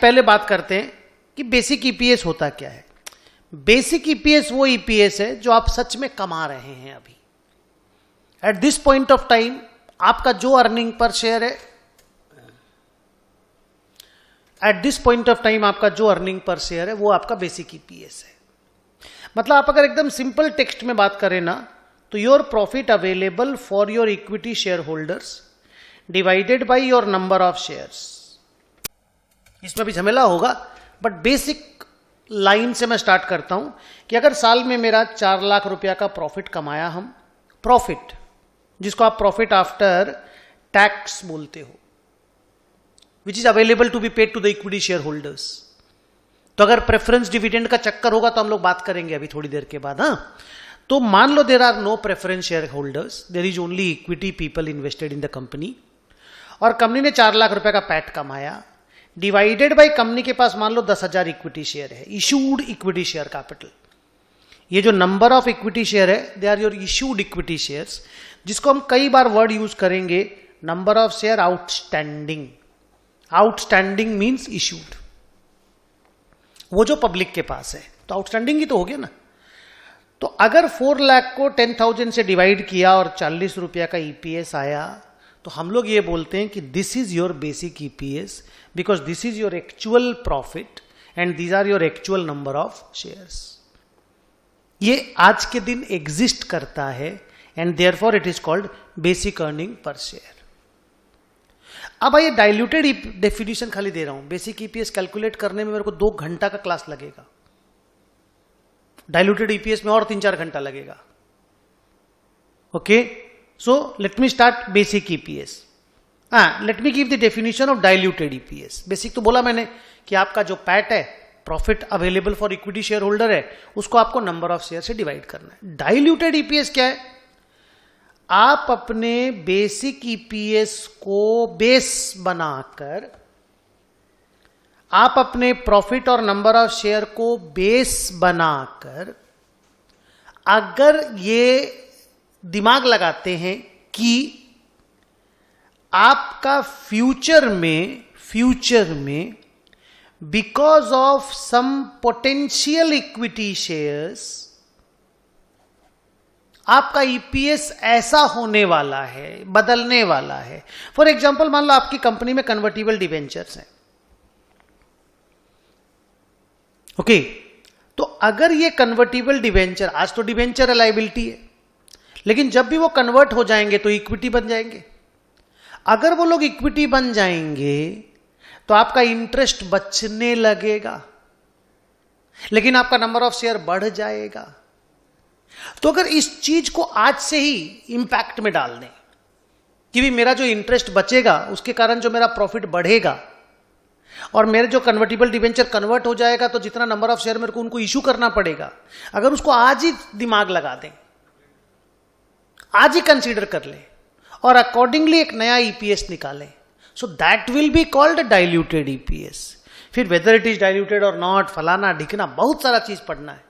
पहले बात करते हैं कि बेसिक ईपीएस होता क्या है। बेसिक ईपीएस वो ईपीएस है जो आप सच में कमा रहे हैं। अभी at this point of time आपका जो अर्निंग पर शेयर है, at this point of time आपका जो अर्निंग पर शेयर है वो आपका बेसिक ईपीएस है। मतलब आप अगर एकदम सिंपल टेक्स्ट में बात करें ना, तो your profit available for your equity share holders divided by your number of shares. इसमें भी झमेला होगा, बट बेसिक लाइन से मैं स्टार्ट करता हूं कि अगर साल में मेरा 4 लाख रुपया का प्रॉफिट कमाया, हम प्रॉफिट जिसको आप प्रॉफिट आफ्टर टैक्स बोलते हो, which is available to be paid to the equity shareholders. तो अगर प्रेफरेंस डिविडेंड का चक्कर होगा तो हम लोग बात करेंगे अभी थोड़ी देर के बाद। हाँ, तो मान लो there are no preference share holders, there is only equity people invested in the company, और कंपनी ने 4 लाख रुपए का पैट कमाया, डिवाइडेड बाई कंपनी के पास मान लो 10,000 इक्विटी शेयर है, इशूड इक्विटी शेयर कैपिटल। ये जो नंबर ऑफ इक्विटी शेयर है, they are your issued equity shares, जिसको हम कई बार वर्ड यूज करेंगे, number of share outstanding. Outstanding means issued, वो जो पब्लिक के पास है, तो आउटस्टैंडिंग ही तो हो गया ना। तो अगर 4 लाख को 10,000 से डिवाइड किया और 40 रुपया का ईपीएस आया, तो हम लोग ये बोलते हैं कि this is your basic EPS because this is your actual profit and these are your actual number of shares. ये आज के दिन एग्जिस्ट करता है and therefore it is called basic earning per share. अब आइए डाइल्यूटेड डेफिनेशन खाली दे रहा हूं। बेसिक ईपीएस कैलकुलेट करने में मेरे को 2 घंटा का क्लास लगेगा, डाइल्यूटेड ईपीएस में और 3-4 घंटा लगेगा। Okay, so let me start basic EPS. Let me give the definition of diluted EPS. Basic तो बोला मैंने कि आपका जो पैट है, profit available for equity share holder है, उसको आपको नंबर ऑफ शेयर से डिवाइड करना है। डाइल्यूटेड ईपीएस क्या है? आप अपने बेसिक ईपीएस को बेस बनाकर, आप अपने प्रॉफिट और नंबर ऑफ शेयर को बेस बनाकर अगर ये दिमाग लगाते हैं कि आपका फ्यूचर में because of some potential equity shares आपका ईपीएस ऐसा होने वाला है, बदलने वाला है। फॉर एग्जांपल, मान लो आपकी कंपनी में कन्वर्टिबल डिवेंचर्स हैं। ओके, तो अगर ये कन्वर्टिबल डिवेंचर, आज तो डिवेंचर लायबिलिटी है, लेकिन जब भी वो कन्वर्ट हो जाएंगे तो इक्विटी बन जाएंगे। अगर वो लोग इक्विटी बन जाएंगे तो आपका इंटरेस्ट बचने लगेगा, लेकिन आपका नंबर ऑफ शेयर बढ़ जाएगा। तो अगर इस चीज को आज से ही इंपैक्ट में डाल दें कि भी मेरा जो इंटरेस्ट बचेगा उसके कारण जो मेरा प्रॉफिट बढ़ेगा, और मेरे जो कन्वर्टिबल डिवेंचर कन्वर्ट हो जाएगा तो जितना नंबर ऑफ शेयर मेरे को उनको इशू करना पड़ेगा, अगर उसको आज ही दिमाग लगा दें, आज ही कंसीडर कर ले और अकॉर्डिंगली एक नया ईपीएस निकाले, so that will be called diluted EPS. फिर whether it is diluted or not, फलाना ढिकना, बहुत सारा चीज पढ़ना है।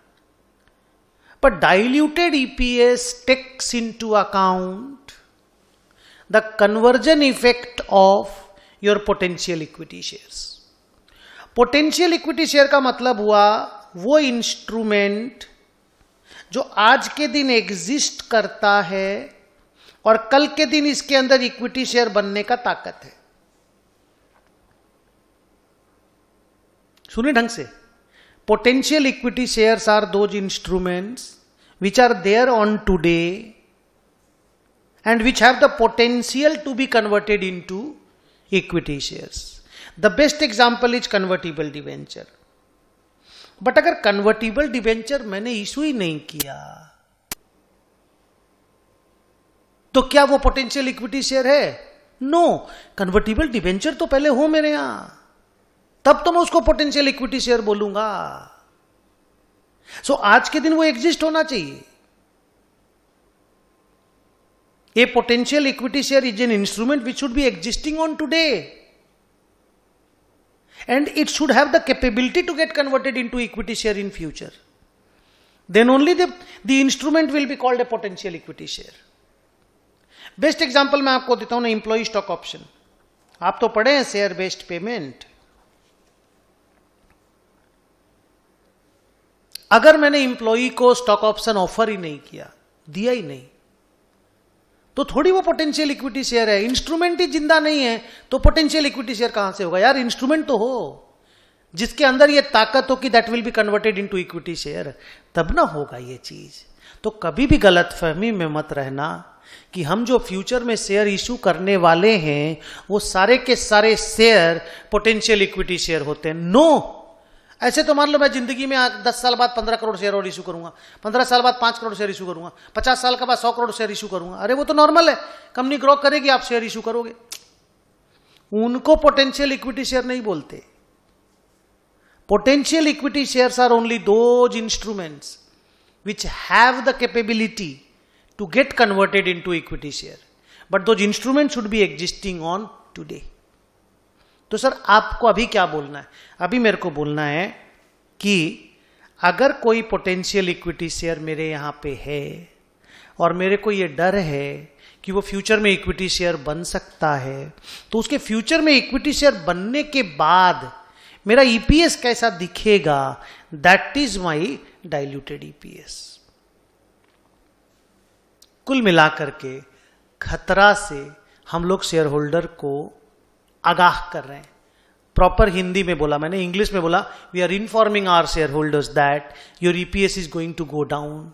पर diluted EPS takes into account the conversion effect of your potential equity shares. Potential equity share का मतलब हुआ वो इंस्ट्रूमेंट जो आज के दिन एग्जिस्ट करता है और कल के दिन इसके अंदर इक्विटी शेयर बनने का ताकत है। सुनिए ढंग से, potential equity shares are those instruments which are there on today and which have the potential to be converted into equity shares. The best example is convertible debenture. But अगर convertible debenture मैंने issue ही नहीं किया तो क्या वो potential equity share है? No, convertible debenture तो पहले हो मेरे यहां, तब तो मैं उसको पोटेंशियल इक्विटी शेयर बोलूंगा। सो आज के दिन वो एग्जिस्ट होना चाहिए। A potential equity share is an instrument which should be existing on today, and it should have the capability to get converted into equity share in future. Then only the instrument will be called a potential equity share. Best example मैं आपको देता हूं ना, employee stock option. आप तो पढ़े हैं share based payment, अगर मैंने इंप्लॉई को स्टॉक ऑप्शन ऑफर ही नहीं किया, दिया ही नहीं, तो थोड़ी वो पोटेंशियल इक्विटी शेयर है। इंस्ट्रूमेंट ही जिंदा नहीं है तो पोटेंशियल इक्विटी शेयर कहां से होगा यार? इंस्ट्रूमेंट तो हो जिसके अंदर ये ताकत हो कि that will B converted into equity share, तब ना होगा ये चीज। तो कभी भी गलतफहमी में मत रहना कि हम जो फ्यूचर में शेयर इशू करने वाले हैं वो सारे के सारे शेयर पोटेंशियल इक्विटी शेयर होते हैं। नो, ऐसे तो मान लो मैं जिंदगी में 10 साल बाद 15 करोड़ शेयर और इशू करूंगा, 15 साल बाद 5 करोड़ शेयर इशू करूंगा, 50 साल के बाद 100 करोड़ शेयर इशू करूंगा। अरे वो तो नॉर्मल है, कंपनी ग्रो करेगी, आप शेयर इशू करोगे। उनको पोटेंशियल इक्विटी शेयर नहीं बोलते। Potential equity shares are only those instruments which have the capability to get converted into equity share, but those instruments should be existing on today. तो sir आपको अभी क्या बोलना है? अभी मेरे को बोलना है कि अगर कोई पोटेंशियल इक्विटी शेयर मेरे यहां पे है और मेरे को ये डर है कि वो फ्यूचर में इक्विटी शेयर बन सकता है, तो उसके फ्यूचर में इक्विटी शेयर बनने के बाद मेरा ईपीएस कैसा दिखेगा, that is my diluted EPS. कुल मिलाकर के खतरा से हम लोग शेयर होल्डर को आगाह कर रहे हैं। प्रॉपर हिंदी में बोला मैंने, इंग्लिश में बोला, we are informing our shareholders that your EPS is going to go down.